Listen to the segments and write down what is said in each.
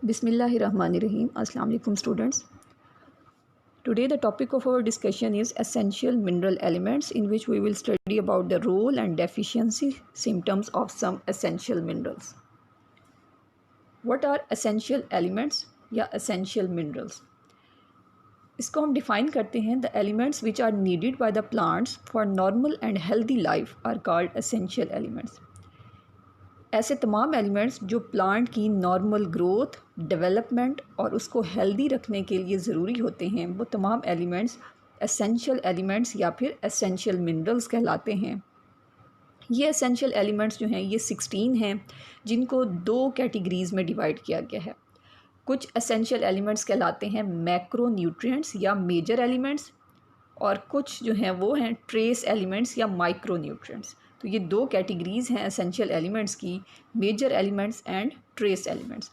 Bismillahirrahmanirrahim. Assalamu alaikum students. Today the topic of our discussion is essential mineral elements, in which we will study about the role and deficiency symptoms of some essential minerals. What are essential elements या essential minerals? इसको हम define करते हैं the elements which are needed by the plants for normal and healthy life are called essential elements. ऐसे तमाम elements जो plant की normal growth, development और उसको हेल्दी रखने के लिए ज़रूरी होते हैं, वो तमाम एलिमेंट्स एसेंशियल एलिमेंट्स या फिर एसेंशियल मिनरल्स कहलाते हैं। ये एसेंशियल एलिमेंट्स जो हैं ये 16 हैं, जिनको दो कैटेगरीज़ में डिवाइड किया गया है। कुछ एसेंशियल एलिमेंट्स कहलाते हैं मैक्रो न्यूट्रिएंट्स या मेजर एलिमेंट्स, और कुछ जो हैं वो हैं ट्रेस एलिमेंट्स या माइक्रो न्यूट्रिएंट्स। तो ये दो कैटेगरीज़ हैं एसेंशियल एलिमेंट्स की, major elements and trace elements.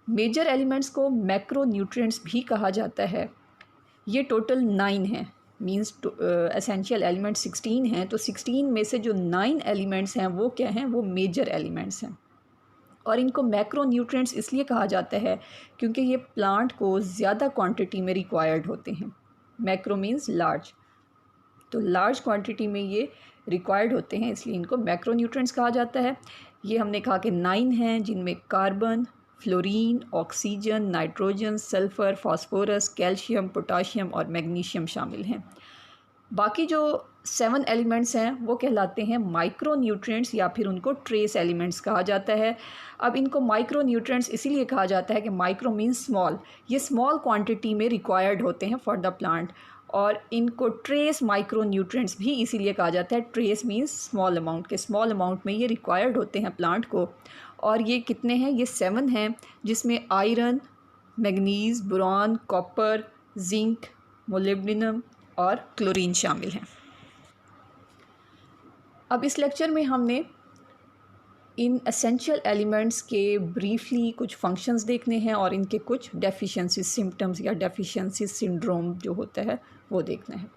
Major elements को मैक्रो न्यूट्रिएंट्स भी कहा जाता है। ये टोटल 9 हैं, मींस एसेंशियल एलिमेंट्स 16 हैं, तो 16 में से जो 9 एलिमेंट्स हैं वो क्या हैं, वो मेजर एलिमेंट्स हैं। और इनको मैक्रो न्यूट्रिएंट्स इसलिए कहा जाता है क्योंकि ये प्लांट को ज़्यादा क्वांटिटी में रिक्वायर्ड होते हैं। मैक्रो मीन्स लार्ज, तो लार्ज क्वांटिटी में ये रिक्वायर्ड होते हैं, इसलिए इनको मैक्रो न्यूट्रिएंट्स कहा जाता है। ये हमने कहा कि 9 हैं, जिनमें carbon, fluorine, oxygen, nitrogen, sulphur, phosphorus, calcium, potassium और मैग्नीशियम शामिल हैं। बाकी जो 7 एलिमेंट्स हैं वो कहलाते हैं माइक्रो न्यूट्रिएंट्स या फिर उनको ट्रेस एलिमेंट्स कहा जाता है। अब इनको माइक्रो न्यूट्रिएंट्स इसीलिए कहा जाता है कि माइक्रो मीन्स स्मॉल, ये स्मॉल क्वांटिटी में रिक्वायर्ड होते हैं फॉर द प्लांट, और इनको ट्रेस माइक्रो न्यूट्रिएंट्स भी इसीलिए कहा जाता है। ट्रेस मीन्स स्मॉल अमाउंट, के स्मॉल अमाउंट में ये रिक्वायर्ड होते हैं प्लांट को। और ये कितने हैं, ये 7 हैं, जिसमें iron, manganese, boron, copper, zinc, molybdenum और क्लोरीन शामिल हैं। अब इस लेक्चर में हमने इन एसेंशियल एलिमेंट्स के ब्रीफली कुछ फंक्शंस देखने हैं और इनके कुछ डेफिशिएंसी सिम्टम्स या डेफिशिएंसी सिंड्रोम जो होता है वो देखना है।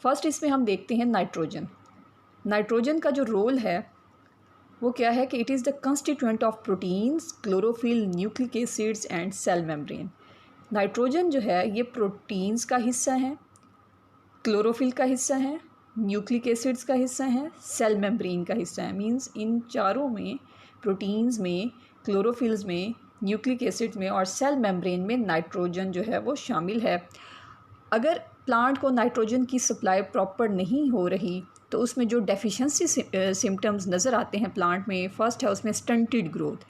फर्स्ट इसमें हम देखते हैं नाइट्रोजन। नाइट्रोजन का जो रोल है वो क्या है कि it is the constituent of proteins, chlorophyll, nucleic acids and cell membrane. Nitrogen जो है ये प्रोटीन्स का हिस्सा है, क्लोरोफिल का हिस्सा है, न्यूक्लिक एसिड्स का हिस्सा है, सेल मेम्ब्रेन का हिस्सा है। मींस इन चारों में, प्रोटीन्स में, क्लोरोफिल्स में, न्यूक्लिक एसिड्स में और सेल मेम्ब्रेन में नाइट्रोजन जो है वो शामिल है। अगर प्लांट को नाइट्रोजन की सप्लाई प्रॉपर नहीं हो रही तो उसमें जो डेफिशिएंसी सिम्टम्स नज़र आते हैं प्लांट में, फ़र्स्ट है उसमें स्टंटेड ग्रोथ।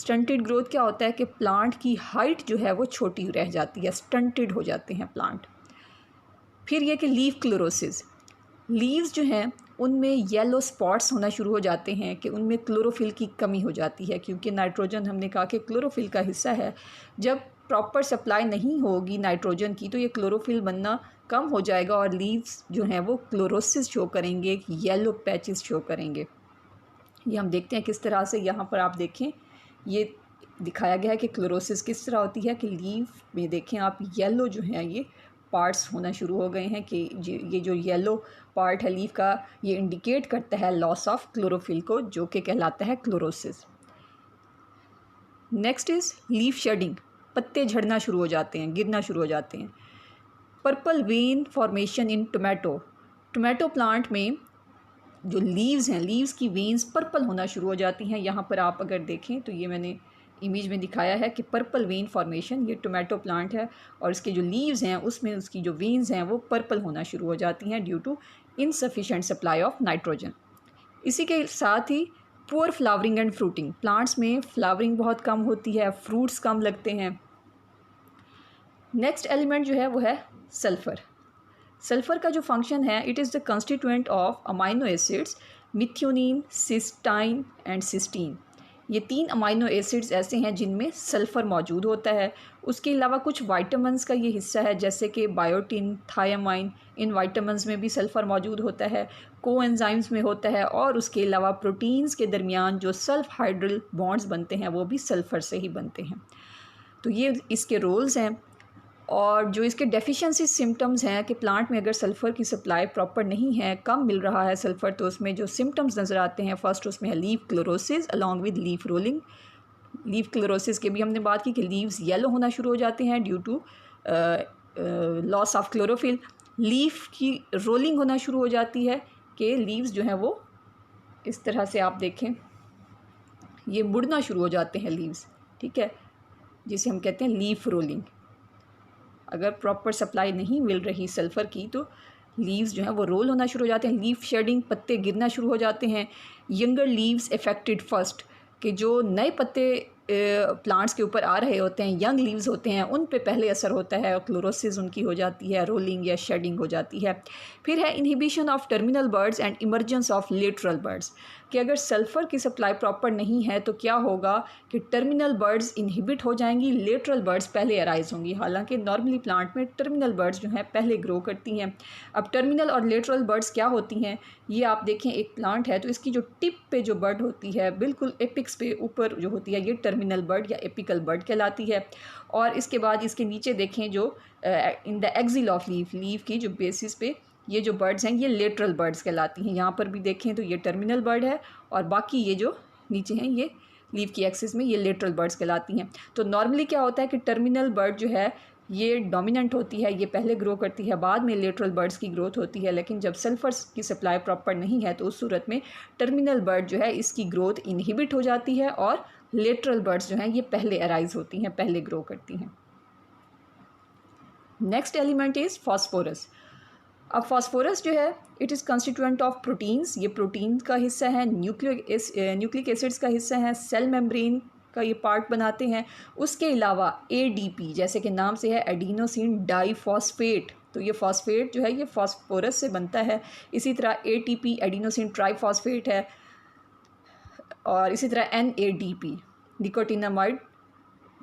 स्टंटेड ग्रोथ क्या होता है कि प्लांट की हाइट जो है वो छोटी रह जाती है, स्टंटेड हो जाते हैं प्लांट। फिर यह कि लीफ क्लोरोसिस, लीव्स जो हैं उनमें येलो स्पॉट्स होना शुरू हो जाते हैं कि उनमें क्लोरोफिल की कमी हो जाती है, क्योंकि नाइट्रोजन हमने कहा कि क्लोरोफिल का हिस्सा है। जब प्रॉपर सप्लाई नहीं होगी नाइट्रोजन की तो ये क्लोरोफिल बनना कम हो जाएगा और लीव्स जो हैं वो क्लोरोसिस शो करेंगे, येलो पैचेस शो करेंगे। ये हम देखते हैं किस तरह से, यहाँ पर आप देखें ये दिखाया गया है कि क्लोरोसिस किस तरह होती है कि लीव में देखें आप येलो जो है ये पार्ट्स होना शुरू हो गए हैं कि ये जो येलो पार्ट है लीफ का ये इंडिकेट करता है लॉस ऑफ क्लोरोफिल को, जो कि कहलाता है chlorosis. Next is leaf shedding, पत्ते झड़ना शुरू हो जाते हैं, गिरना शुरू हो जाते हैं। Purple when formation in tomato, tomato plant में जो लीव्स हैं, लीव्स की वेन्स पर्पल होना शुरू हो जाती हैं। यहाँ पर आप अगर देखें तो ये मैंने इमेज में दिखाया है कि पर्पल वेन फॉर्मेशन, ये टोमेटो प्लांट है और इसके जो लीव्स हैं उसमें उसकी जो वेन्स हैं वो पर्पल होना शुरू हो जाती हैं due to insufficient supply of nitrogen. इसी के साथ ही poor flowering and fruiting, plants में फ्लावरिंग बहुत कम होती है, फ्रूट्स कम लगते हैं। नेक्स्ट एलिमेंट जो है वो है सल्फ़र। सल्फ़र का जो फंक्शन है, it is the constituent of amino acids methionine, cysteine and cystine. ये 3 अमाइनो एसिड्स ऐसे हैं जिनमें सल्फ़र मौजूद होता है। उसके अलावा कुछ वाइटामिन्स का ये हिस्सा है, जैसे कि बायोटिन, थायामाइन, इन वाइटामिन्स में भी सल्फ़र मौजूद होता है, कोएंजाइम्स में होता है, और उसके अलावा प्रोटीन्स के दरमियान जो सल्फ़ हाइड्रल बॉन्ड्स बनते हैं वो भी सल्फ़र से ही बनते हैं। तो ये इसके रोल्स हैं। और जो इसके डेफिशिएंसी सिम्टम्स हैं कि प्लांट में अगर सल्फ़र की सप्लाई प्रॉपर नहीं है, कम मिल रहा है सल्फ़र, तो उसमें जो सिम्टम्स नज़र आते हैं, फ़र्स्ट उसमें है leaf chlorosis along with leaf rolling, leaf chlorosis की भी हमने बात की कि लीव्स येलो होना शुरू हो जाते हैं due to loss of chlorophyll. Leaf की रोलिंग होना शुरू हो जाती है कि लीव्स जो हैं वो इस तरह से आप देखें ये मुड़ना शुरू हो जाते हैं लीव्स, ठीक है, जिसे हम कहते हैं लीफ रोलिंग। अगर प्रॉपर सप्लाई नहीं मिल रही सल्फ़र की तो लीव्स जो हैं वो रोल होना शुरू हो जाते हैं। लीफ शेडिंग, पत्ते गिरना शुरू हो जाते हैं। यंगर लीव्स अफेक्टेड फर्स्ट, कि जो नए पत्ते प्लांट्स के ऊपर आ रहे होते हैं, यंग लीव्स होते हैं, उन पे पहले असर होता है और क्लोरोसिस उनकी हो जाती है, रोलिंग या शेडिंग हो जाती है। फिर है inhibition of terminal birds and emergence of lateral birds, कि अगर सल्फ़र की सप्लाई प्रॉपर नहीं है तो क्या होगा कि टर्मिनल बर्ड्स इनहिबिट हो जाएंगी, लेटरल बर्ड्स पहले अराइज होंगी। हालांकि नॉर्मली प्लांट में टर्मिनल बर्ड्स जो हैं पहले ग्रो करती हैं। अब टर्मिनल और लेटरल बर्ड्स क्या होती हैं, ये आप देखें एक प्लांट है तो इसकी जो टिप पे जो बर्ड होती है बिल्कुल एपिक्स पे ऊपर जो होती है ये टर्मिनल बर्ड या एपिकल बर्ड कहलाती है। और इसके बाद इसके नीचे देखें जो in the axil of leaf की जो बेसिस पे ये जो बर्ड्स हैं ये लेटरल बर्ड्स कहलाती हैं। यहाँ पर भी देखें तो ये टर्मिनल बर्ड है और बाकी ये जो नीचे हैं ये लीफ की एक्सिस में ये लेटरल बर्ड्स कहलाती हैं। तो नॉर्मली क्या होता है कि टर्मिनल बर्ड जो है ये डोमिनेंट होती है, ये पहले ग्रो करती है, बाद में लेटरल बर्ड्स की ग्रोथ होती है। लेकिन जब सल्फ़र की सप्लाई प्रॉपर नहीं है तो उस सूरत में टर्मिनल बर्ड जो है इसकी ग्रोथ इनहिबिट हो जाती है और लेटरल बर्ड्स जो हैं ये पहले अराइज होती हैं, पहले ग्रो करती हैं। Next element is phosphorus. अब फॉस्फोरस जो है it is constituent of proteins, ये प्रोटीन का हिस्सा है, न्यूक्लिक एसिड्स का हिस्सा है, सेल मेम्ब्रेन का ये पार्ट बनाते हैं। उसके अलावा ADP, जैसे कि नाम से है एडिनोसिन डाइफॉस्फेट, तो ये फॉस्फेट जो है ये फॉस्फोरस से बनता है। इसी तरह ATP एडिनोसिन ट्राइफॉस्फेट है और इसी तरह NADP निकोटिनामाइड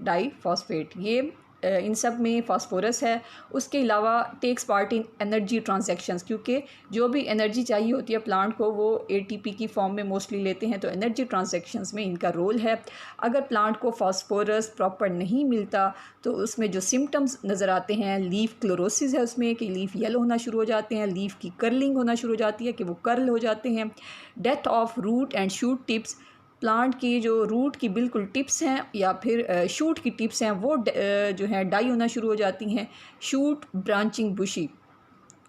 डाइफॉस्फेट, ये इन सब में फास्फोरस है। उसके अलावा takes part in energy transactions, क्योंकि जो भी एनर्जी चाहिए होती है प्लांट को वो ATP की फॉर्म में मोस्टली लेते हैं, तो एनर्जी ट्रांजैक्शंस में इनका रोल है। अगर प्लांट को फास्फोरस प्रॉपर नहीं मिलता तो उसमें जो सिम्टम्स नज़र आते हैं, लीफ क्लोरोसिस है उसमें कि लीफ येलो होना शुरू हो जाते हैं, लीफ की कर्लिंग होना शुरू हो जाती है कि वो कर्ल हो जाते हैं, death of root and shoot tips, plant की जो रूट की बिल्कुल टिप्स हैं या फिर शूट की टिप्स हैं वो जो हैं डाई होना शुरू हो जाती हैं, शूट ब्रांचिंग बुशी।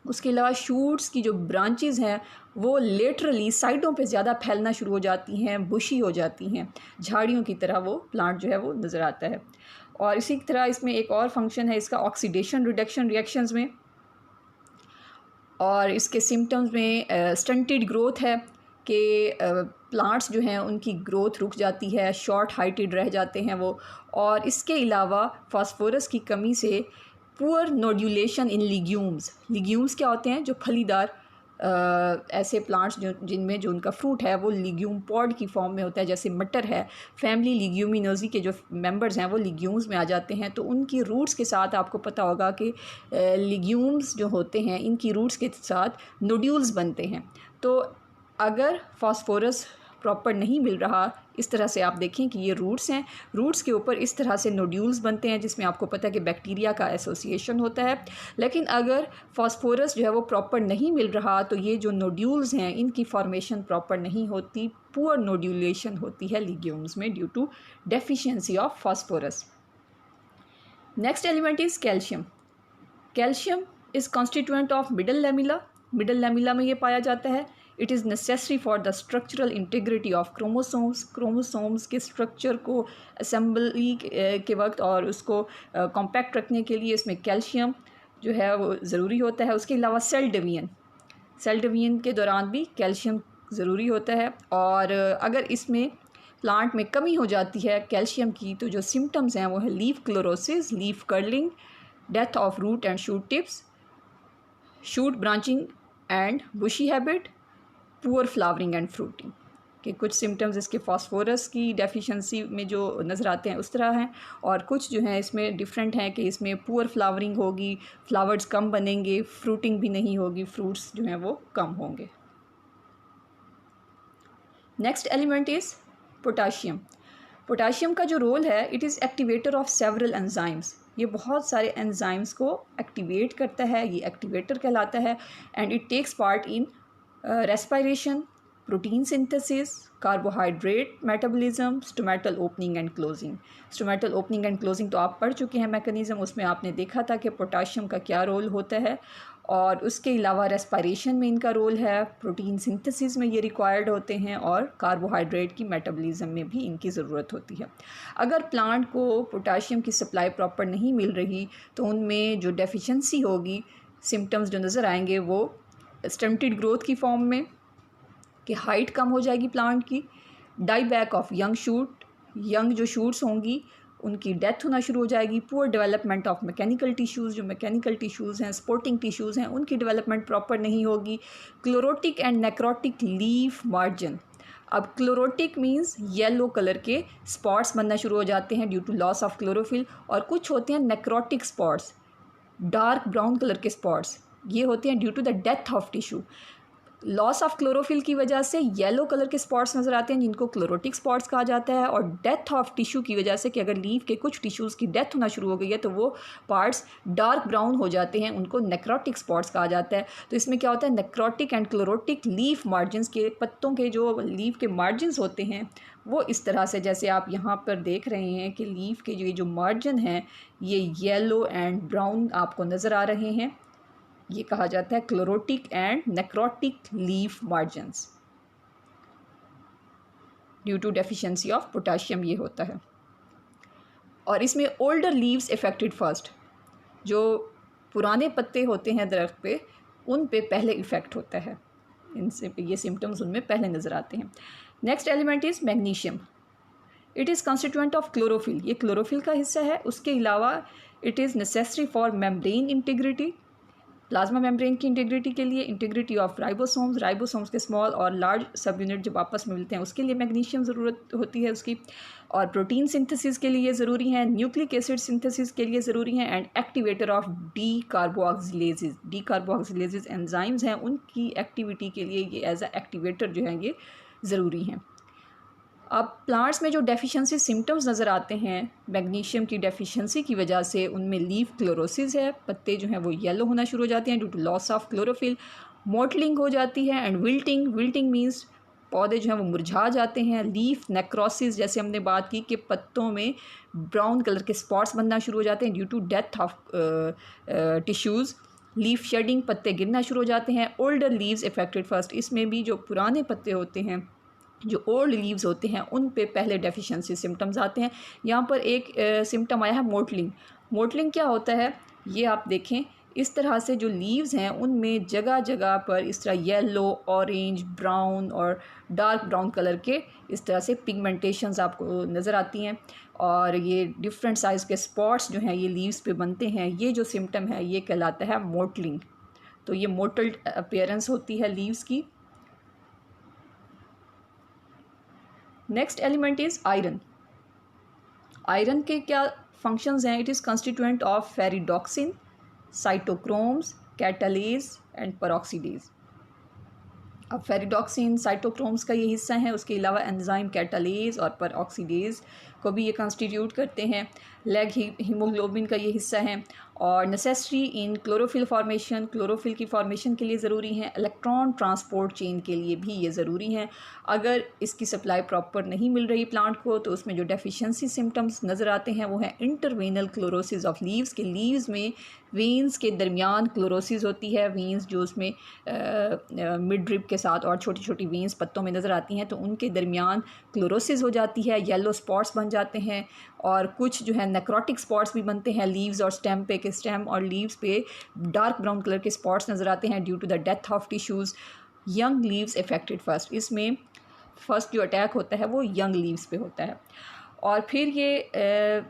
उसके अलावा शूट्स की जो ब्रांचेस हैं वो लेटरली साइडों पे ज़्यादा फैलना शुरू हो जाती हैं, बुशी हो जाती हैं, झाड़ियों की तरह वो प्लांट जो है वो नज़र आता है। और इसी तरह इसमें एक और फंक्शन है इसका ऑक्सीडेशन रिडक्शन रिएक्शंस में, और इसके सिम्टम्स में स्टंटेड ग्रोथ है कि प्लांट्स जो हैं उनकी ग्रोथ रुक जाती है, शॉर्ट हाइटेड रह जाते हैं वो। और इसके अलावा फास्फोरस की कमी से पुअर नोड्यूलेशन इन लिग्यूम्स, लिग्यूम्स क्या होते हैं जो फलीदार ऐसे प्लांट्स जो जिनमें जो उनका फ्रूट है वो लिग्यूम पॉड की फॉर्म में होता है, जैसे मटर है, फैमिली लिग्यूमिनोजी के जो मेंबर्स हैं वो लिग्यूम्स में आ जाते हैं। तो उनकी रूट्स के साथ आपको पता होगा कि लिग्यूम्स जो होते हैं इनकी रूट्स के साथ नोड्यूल्स बनते हैं। तो अगर फास्फोरस प्रॉपर नहीं मिल रहा, इस तरह से आप देखें कि ये रूट्स हैं, रूट्स के ऊपर इस तरह से नोड्यूल्स बनते हैं जिसमें आपको पता है कि बैक्टीरिया का एसोसिएशन होता है। लेकिन अगर फास्फोरस जो है वो प्रॉपर नहीं मिल रहा तो ये जो नोड्यूल्स हैं इनकी फॉर्मेशन प्रॉपर नहीं होती, पुअर नोड्यूलेशन होती है लिग्यूम्स में due to deficiency of phosphorus. Next element is calcium. Calcium is constituent of middle lamella, middle lamella में ये पाया जाता है। It is necessary for the structural integrity of chromosomes, chromosomes के स्ट्रक्चर को असेंबली के वक्त और उसको कॉम्पैक्ट रखने के लिए इसमें कैल्शियम जो है वो ज़रूरी होता है। उसके अलावा सेल डिवीजन के दौरान भी कैल्शियम ज़रूरी होता है। और अगर इसमें प्लांट में कमी हो जाती है कैल्शियम की तो जो सिम्टम्स हैं वो है leaf chlorosis, leaf curling, death of root and shoot tips, shoot branching and bushy habit, poor flowering and fruiting, के कुछ सिम्टम्स इसके फास्फोरस की डेफिशिएंसी में जो नज़र आते हैं उस तरह हैं। और कुछ जो हैं इसमें डिफरेंट हैं कि इसमें पुअर फ्लावरिंग होगी, फ्लावर्स कम बनेंगे, फ्रूटिंग भी नहीं होगी, फ्रूट्स जो हैं वो कम होंगे। Next element is potassium. Potassium का जो रोल है it is activator of several enzymes, ये बहुत सारे एंजाइम्स को एक्टिवेट करता है, ये एक्टिवेटर कहलाता है। And it takes part in respiration, protein synthesis, carbohydrate metabolism, stomatal opening and closing. Stomatal opening and closing तो आप पढ़ चुके हैं मैकेनिज़्म, उसमें आपने देखा था कि पोटाशियम का क्या रोल होता है, और उसके अलावा रेस्पिरेशन में इनका रोल है, प्रोटीन सिंथेसिस में ये रिक्वायर्ड होते हैं, और कार्बोहाइड्रेट की मेटाबॉलिज्म में भी इनकी ज़रूरत होती है। अगर प्लांट को पोटाशियम की सप्लाई प्रॉपर नहीं मिल रही तो उनमें जो डेफिशिएंसी होगी, सिम्टम्स जो नज़र आएंगे वो स्टंटेड ग्रोथ की फॉर्म में, कि हाइट कम हो जाएगी प्लांट की, die back of young shoot, young जो शूट्स होंगी उनकी डेथ होना शुरू हो जाएगी, poor development of mechanical tissues, जो मैकेनिकल टिश्यूज़ हैं, स्पोर्टिंग टिश्यूज़ हैं, उनकी डेवलपमेंट प्रॉपर नहीं होगी, chlorotic and necrotic leaf margin. अब क्लोरोटिक मींस येलो कलर के स्पॉट्स बनना शुरू हो जाते हैं due to loss of chlorophyll, और कुछ होते हैं necrotic spots, dark brown colour के स्पॉट्स, ये होते हैं due to the death of tissue. Loss of chlorophyll की वजह से येलो कलर के स्पॉट्स नज़र आते हैं जिनको क्लोरोटिक स्पॉट्स कहा जाता है, और डेथ ऑफ टिश्यू की वजह से कि अगर लीफ के कुछ टिश्यूज़ की डेथ होना शुरू हो गई है तो वो पार्ट्स डार्क ब्राउन हो जाते हैं, उनको नेक्रोटिक स्पॉट्स कहा जाता है। तो इसमें क्या होता है, necrotic and chlorotic leaf margins के, पत्तों के जो लीफ के मार्जिन्स होते हैं वो इस तरह से, जैसे आप यहाँ पर देख रहे हैं कि लीफ के जो मार्जिन हैं ये येलो एंड ब्राउन आपको नज़र आ रहे हैं, ये कहा जाता है chlorotic and necrotic leaf margins, due to deficiency of potassium ये होता है। और इसमें ओल्डर लीव्स इफेक्टेड फर्स्ट, जो पुराने पत्ते होते हैं दरख्त पे उन पे पहले इफ़ेक्ट होता है, इनसे ये सिम्टम्स उनमें पहले नज़र आते हैं। Next element is magnesium. It is constituent of chlorophyll, ये क्लोरोफिल का हिस्सा है। उसके अलावा it is necessary for membrane integrity, plasma membrane की इंटीग्रिटी के लिए, इंटीग्रिटी ऑफ राइबोसोम्स, राइबोसोम्स के स्मॉल और लार्ज सब यूनिट जब आपस में मिलते हैं उसके लिए मैग्नीशियम ज़रूरत होती है उसकी, और प्रोटीन सिंथेसिस के लिए ज़रूरी है, न्यूक्लिक एसिड सिंथेसिस के लिए ज़रूरी है, and activator of decarboxylases. Decarboxylases enzymes हैं, उनकी एक्टिविटी के लिए ये एज अ एक्टिवेटर जो हैं ये ज़रूरी हैं। अब प्लांट्स में जो डेफिशिएंसी सिम्टम्स नज़र आते हैं मैग्नीशियम की डेफिशिएंसी की वजह से, उनमें लीफ क्लोरोसिस है, पत्ते जो हैं वो येलो होना शुरू हो जाते हैं due to loss of chlorophyll, mottling हो जाती है, एंड विल्टिंग, विल्टिंग मींस पौधे जो हैं वो मुरझा जाते हैं, लीफ नेक्रोसिस, जैसे हमने बात की कि पत्तों में ब्राउन कलर के स्पॉट्स बनना शुरू हो जाते हैं due to death of tissues, leaf shedding, पत्ते गिरना शुरू हो जाते हैं, ओल्डर लीव्स इफेक्टेड फर्स्ट, इसमें भी जो पुराने पत्ते होते हैं, जो ओल्ड लीव्स होते हैं, उन पे पहले डेफिशिएंसी सिम्टम्स आते हैं। यहाँ पर एक सिम्टम आया है मोटलिंग। मोटलिंग क्या होता है, ये आप देखें, इस तरह से जो लीव्स हैं उनमें जगह जगह पर इस तरह येलो, ऑरेंज, ब्राउन और डार्क ब्राउन कलर के इस तरह से पिगमेंटेशंस आपको नज़र आती हैं, और ये डिफरेंट साइज़ के स्पॉट्स जो हैं ये लीव्स पे बनते हैं। ये जो सिम्टम है ये कहलाता है मोटलिंग। तो ये मोटल्ड अपीयरेंस होती है लीव्स की। Next element is iron. Iron के क्या फंक्शंस हैं, it is constituent of ferredoxin, cytochromes, catalase and peroxidase. अब फेरिडॉक्सिन, साइटोक्रोम्स का ये हिस्सा है, उसके अलावा एंजाइम कैटालेज और पेरोक्सीडेज को भी ये कंस्टिट्यूट करते हैं। लेग हीमोग्लोबिन का ये हिस्सा है, और necessary in chlorophyll formation, chlorophyll की फॉर्मेशन के लिए ज़रूरी हैं, इलेक्ट्रॉन ट्रांसपोर्ट चेन के लिए भी ये ज़रूरी हैं। अगर इसकी सप्लाई प्रॉपर नहीं मिल रही प्लांट को तो उसमें जो डेफिशिएंसी सिम्टम्स नज़र आते हैं वो हैं इंटरवेनल क्लोरोसिस ऑफ लीव्स, के लीव्स में वेंस के दरमियान क्लोरोसिस होती है, वेंस जो उसमें मिड रिब के साथ और छोटी छोटी वेंस पत्तों में नज़र आती हैं, तो उनके दरमियान क्लोरोसिस हो जाती है, येलो स्पॉट्स बन जाते हैं, और कुछ जो है नेक्रोटिक स्पॉट्स भी बनते हैं लीव्स और स्टेम पे, के स्टेम और लीव्स पे डार्क ब्राउन कलर के स्पॉट्स नज़र आते हैं due to the death of tissues. Young leaves affected first, इसमें फर्स्ट जो अटैक होता है वो यंग लीव्स पे होता है। और फिर ये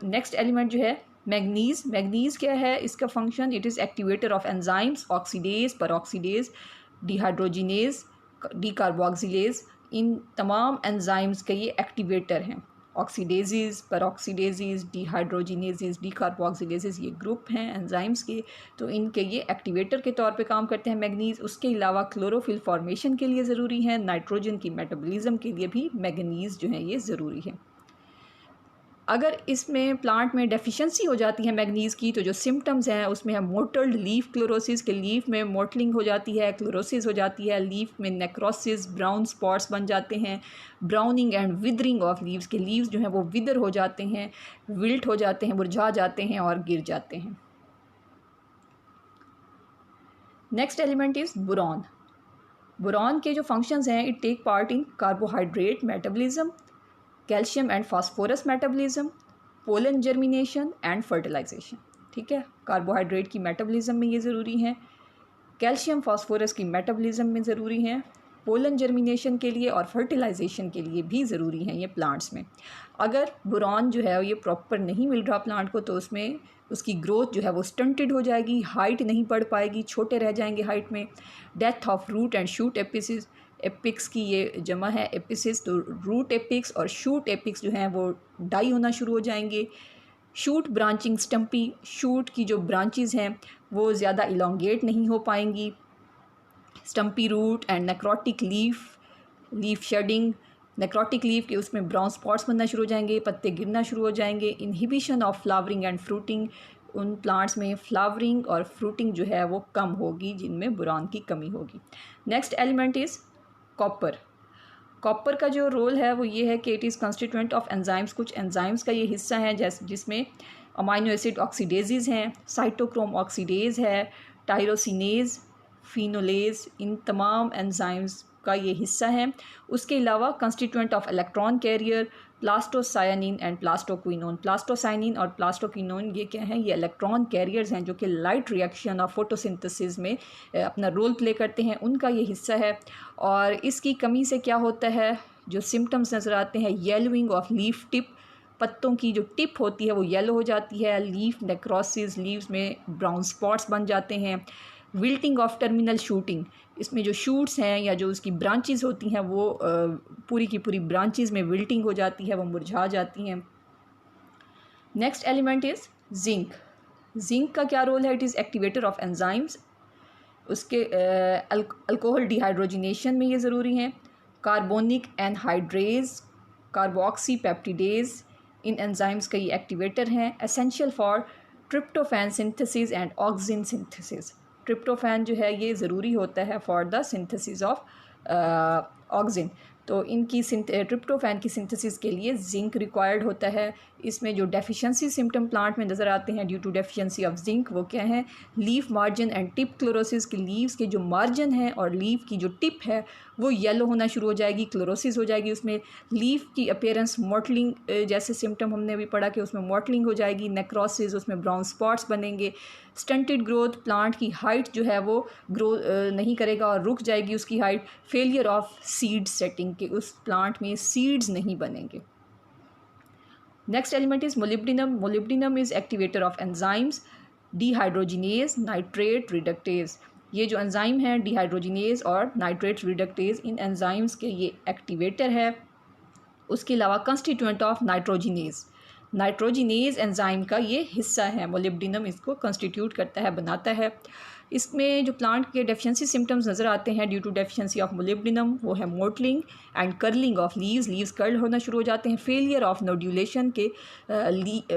नेक्स्ट एलिमेंट जो है मैग्नीज़। मैग्नीज़ क्या है, इसका function, it is activator of enzymes, oxidase, peroxidase, dehydrogenase, decarboxylase, इन तमाम एंजाइम्स के ये एक्टिवेटर हैं। ऑक्सीडेजेस, पेरोक्सीडेजेस, डिहाइड्रोजिनेजेस, डीकार्बोक्सिलेजेस ये ग्रुप हैं एंजाइम्स के, तो इनके ये एक्टिवेटर के तौर पे काम करते हैं मैग्नीज़। उसके अलावा क्लोरोफिल फॉर्मेशन के लिए ज़रूरी है, नाइट्रोजन की मेटाबॉलिज्म के लिए भी मैग्नीज़ जो है ये ज़रूरी है। अगर इसमें प्लांट में डेफिशिएंसी हो जाती है मैग्नीज़ की तो जो सिम्टम्स हैं उसमें है मोटल्ड लीफ क्लोरोसिस, के लीफ में मोटलिंग हो जाती है, क्लोरोसिस हो जाती है, लीफ में नेक्रोसिस, ब्राउन स्पॉट्स बन जाते हैं, browning and withering of leaves, के लीव्स जो हैं वो विदर हो जाते हैं, विल्ट हो जाते हैं, मुरझा जाते हैं और गिर जाते हैं। Next element is boron. Boron के जो फंक्शंस हैं, it take part in carbohydrate metabolism, calcium and phosphorus metabolism, pollen germination and fertilisation. ठीक है, कार्बोहाइड्रेट की मेटाबॉलिज्म में ये ज़रूरी हैं, कैल्शियम फास्फोरस की मेटाबॉलिज्म में ज़रूरी हैं, पोलन जर्मिनेशन के लिए और फर्टिलाइजेशन के लिए भी ज़रूरी हैं ये प्लांट्स में। अगर बोरॉन जो है ये प्रॉपर नहीं मिल रहा प्लांट को तो उसमें उसकी ग्रोथ जो है वो स्टंटेड हो जाएगी, हाइट नहीं बढ़ पाएगी, छोटे रह जाएंगे हाइट में। Death of root and shoot apices, apex की ये जमा है एपिसिस, तो रूट एपिक्स और शूट एपिक्स जो हैं वो डाई होना शुरू हो जाएंगे। शूट ब्रांचिंग, स्टम्पी शूट की जो ब्रांचेस हैं वो ज़्यादा इलोंगेट नहीं हो पाएंगी। Stumpy root and necrotic leaf shedding, necrotic leaf के उसमें ब्राउन स्पॉट्स बनना शुरू हो जाएंगे, पत्ते गिरना शुरू हो जाएंगे। Inhibition of flowering and fruiting, उन प्लांट्स में फ्लावरिंग और फ्रूटिंग जो है वो कम होगी जिनमें बोरॉन की कमी होगी। Next element is copper. Copper का जो रोल है वो ये है कि it is constituent of enzymes, कुछ एंजाइम्स का ये हिस्सा है जिसमें अमाइनो एसिड ऑक्सीडेजेज हैं, साइटोक्रोम ऑक्सीडेज है, टायरोसिनेज, फिनोलेज, इन तमाम एंजाइम्स का ये हिस्सा है। उसके अलावा constituent of electron carrier, plastocyanin and plastoquinone. Plastocyanin और प्लास्टोक्विनोन ये क्या हैं, ये इलेक्ट्रॉन कैरियर्स हैं जो कि लाइट रिएक्शन और फोटोसिंथेसिस में अपना रोल प्ले करते हैं, उनका ये हिस्सा है। और इसकी कमी से क्या होता है, जो सिम्टम्स नज़र आते हैं, येलोइंग ऑफ लीफ टिप, पत्तों की जो टिप होती है वो येलो हो जाती है, लीफ नेक्रोसिस, लीव्स में ब्राउन स्पॉट्स बन जाते हैं, विल्टिंग ऑफ टर्मिनल शूटिंग, इसमें जो शूट्स हैं या जो उसकी ब्रांचेस होती हैं वो पूरी की पूरी ब्रांचेस में विल्टिंग हो जाती है, वो मुरझा जाती हैं। Next element is zinc. Zinc का क्या रोल है, it is activator of enzymes, उसके अल्कोहल डिहाइड्रोजिनेशन में ये ज़रूरी हैं। कार्बोनिक एनहाइड्रेज, कार्बोक्सी पेप्टिडेज, इन एंजाइम्स का ये एक्टिवेटर हैं। Essential for tryptophan synthesis and auxin synthesis. Tryptophan जो है ये ज़रूरी होता है for the synthesis of auxin, तो इनकी ट्रिप्टोफैन की सिंथेसिस के लिए जिंक रिक्वायर्ड होता है। इसमें जो डेफिशिएंसी सिम्टम प्लांट में नज़र आते हैं due to deficiency of zinc वो क्या है, leaf margin and tip chlorosis, के लीव्स के जो मार्जिन है और लीफ की जो टिप है वो येलो होना शुरू हो जाएगी, क्लोरोसिस हो जाएगी उसमें। लीफ की अपीयरेंस मॉटलिंग जैसे सिम्टम हमने अभी पढ़ा कि उसमें मॉटलिंग हो जाएगी, नेक्रोसिस, उसमें ब्राउन स्पॉट्स बनेंगे। स्टंटेड ग्रोथ, प्लांट की हाइट जो है वो ग्रो नहीं करेगा और रुक जाएगी उसकी height. Failure of seed setting, के उस प्लांट में सीड्स नहीं बनेंगे। Next element is molybdenum. Molybdenum is activator of enzymes, dehydrogenase, nitrate reductase. ये जो एंजाइम है डिहाइड्रोजिनेज और नाइट्रेट रिडक्टेज, इन एंजाइम्स के ये एक्टिवेटर है। उसके अलावा constituent of nitrogenase, nitrogenase enzyme का ये हिस्सा है, मोलिब्डिनम इसको कंस्टिट्यूट करता है, बनाता है। इसमें जो प्लांट के डेफिशिएंसी सिम्टम्स नज़र आते हैं due to deficiency of molybdenum वो है mottling and curling of leaves, leaves curl होना शुरू हो जाते हैं। फेलियर ऑफ नोड्यूलेशन के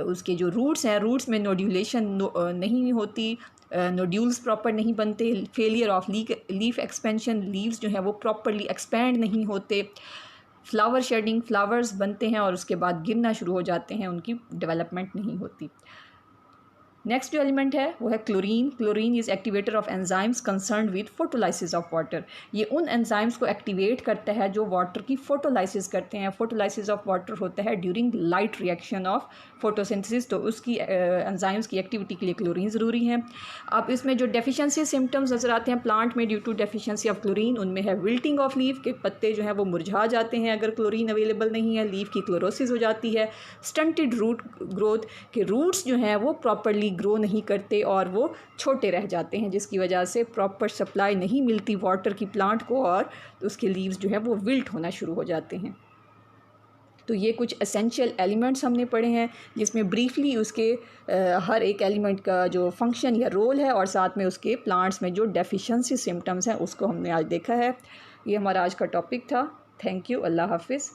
उसके जो रूट्स हैं, रूट्स में नोड्यूलेशन नहीं होती, नोड्यूल्स प्रॉपर नहीं बनते। Failure of leaf expansion, leaves जो हैं वो प्रॉपरली एक्सपैंड नहीं होते। फ्लावर शेडिंग, फ्लावर्स बनते हैं और उसके बाद गिरना शुरू हो जाते हैं, उनकी डेवलपमेंट नहीं होती। नेक्स्ट जो एलिमेंट है वो है chlorine. Chlorine is activator of enzymes concerned with photolysis of water. ये उन एंजाइम्स को एक्टिवेट करता है जो वाटर की फोटोलाइसिस करते हैं। फोटोलाइसिस ऑफ वाटर होता है during light reaction of photosynthesis, तो उसकी एंजाइम्स की एक्टिविटी के लिए क्लोरीन ज़रूरी है। अब इसमें जो डेफिशिएंसी सिम्टम्स नज़र आते हैं प्लांट में due to deficiency of chlorine, उनमें है विल्टिंग ऑफ लीफ, के पत्ते जो हैं वो मुरझा जाते हैं अगर क्लोरीन अवेलेबल नहीं है। लीफ की क्लोरोसिस हो जाती है। स्टंटेड रूट ग्रोथ, के रूट्स जो हैं वो प्रॉपरली ग्रो नहीं करते और वो छोटे रह जाते हैं, जिसकी वजह से प्रॉपर सप्लाई नहीं मिलती वाटर की प्लांट को और उसके लीव्स जो है वो विल्ट होना शुरू हो जाते हैं। तो ये कुछ एसेंशियल एलिमेंट्स हमने पढ़े हैं जिसमें ब्रीफली उसके हर एक एलिमेंट का जो फंक्शन या रोल है और साथ में उसके प्लांट्स में जो डेफिशिएंसी सिम्टम्स हैं उसको हमने आज देखा है। ये हमारा आज का टॉपिक था। Thank you. अल्लाह हाफिज़।